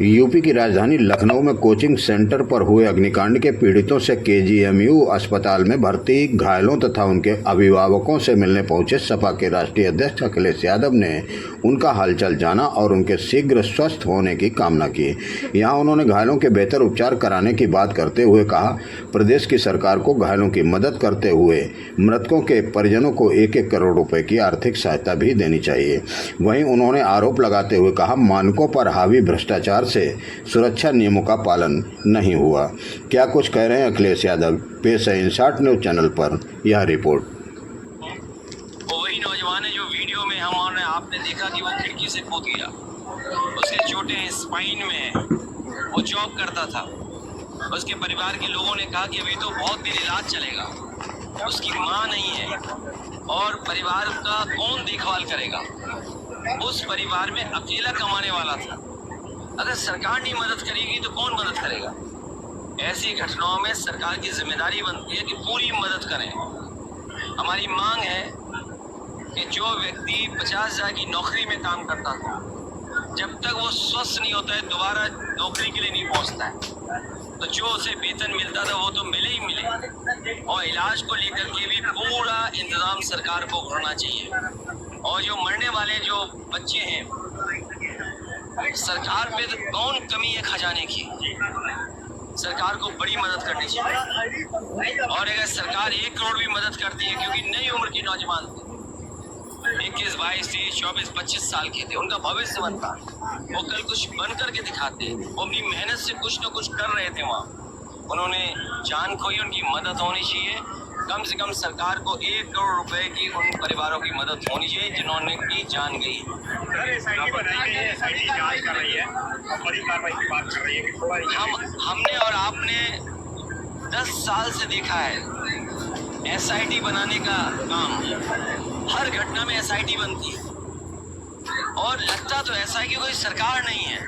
UP की राजधानी लखनऊ में कोचिंग सेंटर पर हुए अग्निकांड के पीड़ितों से केजीएमयू अस्पताल में भर्ती घायलों तथा उनके अभिभावकों से मिलने पहुंचे सपा के राष्ट्रीय अध्यक्ष अखिलेश यादव ने उनका हालचाल जाना और उनके शीघ्र स्वस्थ होने की कामना की। यहां उन्होंने घायलों के बेहतर उपचार कराने की बात करते हुए कहा, प्रदेश की सरकार को घायलों की मदद करते हुए मृतकों के परिजनों को 1-1 करोड़ रुपए की आर्थिक सहायता भी देनी चाहिए। वहीं उन्होंने आरोप लगाते हुए कहा, मानकों पर हावी भ्रष्टाचार से सुरक्षा नियमों का पालन नहीं हुआ। क्या कुछ कह रहे हैं अखिलेश यादव, पेश है इंसाट न्यूज चैनल पर यह रिपोर्ट। वही नौजवान है जो वीडियो में हमने आपने देखा कि वो खिड़की से कूद गया, उसके चोटें स्पाइन में है, वो जॉब करता था। उसके परिवार के लोगों ने कहा कि अभी तो बहुत दिन इलाज चलेगा, उसकी माँ नहीं है और परिवार का कौन देखभाल करेगा। उस परिवार में अकेला कमाने वाला था। अगर सरकार नहीं मदद करेगी तो कौन मदद करेगा। ऐसी घटनाओं में सरकार की जिम्मेदारी बनती है कि पूरी मदद करें। हमारी मांग है कि जो व्यक्ति 50,000 की नौकरी में काम करता था, जब तक वो स्वस्थ नहीं होता है दोबारा नौकरी के लिए नहीं पहुंचता है, तो जो उसे वेतन मिलता था वो तो मिले ही मिले। और इलाज को लेकर के भी पूरा इंतजाम सरकार को करना चाहिए। और जो मरने वाले जो बच्चे हैं, सरकार पे तो कौन कमी है खजाने की। सरकार को बड़ी मदद करनी चाहिए। और अगर सरकार 1 करोड़ भी मदद करती है, क्योंकि नई उम्र के नौजवान थे, 21, 22, 23, 24, 25 साल के थे, उनका भविष्य बनता, वो कल कुछ बन करके दिखाते। वो अपनी मेहनत से कुछ न कुछ कर रहे थे वहाँ, उन्होंने जान खोई, उनकी मदद होनी चाहिए। कम से कम सरकार को 1 करोड़ रुपए की उन परिवारों की मदद होनी चाहिए जिन्होंने की जान गई। हमने और आपने 10 साल से देखा है एसआईटी बनाने का काम। हर घटना में एसआईटी बनती है और लगता तो ऐसा है कि कोई सरकार नहीं है।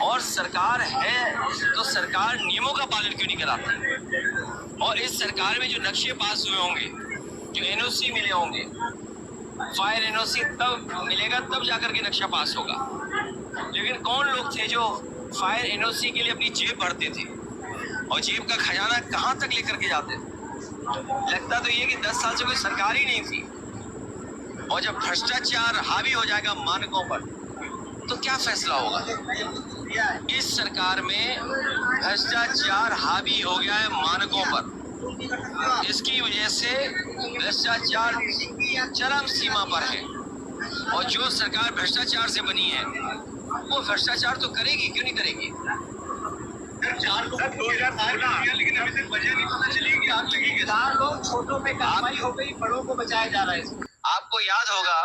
और सरकार है तो सरकार नियमों का पालन क्यों नहीं कराती। और इस सरकार में जो नक्शे पास हुए होंगे, जो एनओसी मिले होंगे, फायर एनओसी तब मिलेगा तब जाकर के नक्शा पास होगा। लेकिन कौन लोग थे जो फायर एनओसी के लिए अपनी जेब भरते थे और जेब का खजाना कहां तक लेकर के जाते थे। लगता तो ये कि 10 साल से कोई सरकार ही नहीं थी। और जब भ्रष्टाचार हावी हो जाएगा मानकों पर, तो क्या फैसला होगा। इस सरकार में भ्रष्टाचार हावी हो गया है मानकों पर। इसकी वजह से भ्रष्टाचार चरम सीमा पर है। और जो सरकार भ्रष्टाचार से बनी है वो भ्रष्टाचार तो करेगी, क्यों नहीं करेगी। 2016 लेकिन अभी तक वजह नहीं पता चली कि आग लगी। 4 लोग छोटों पे कार्रवाई हो गई, बड़ों को बचाया जा रहा है। आपको याद होगा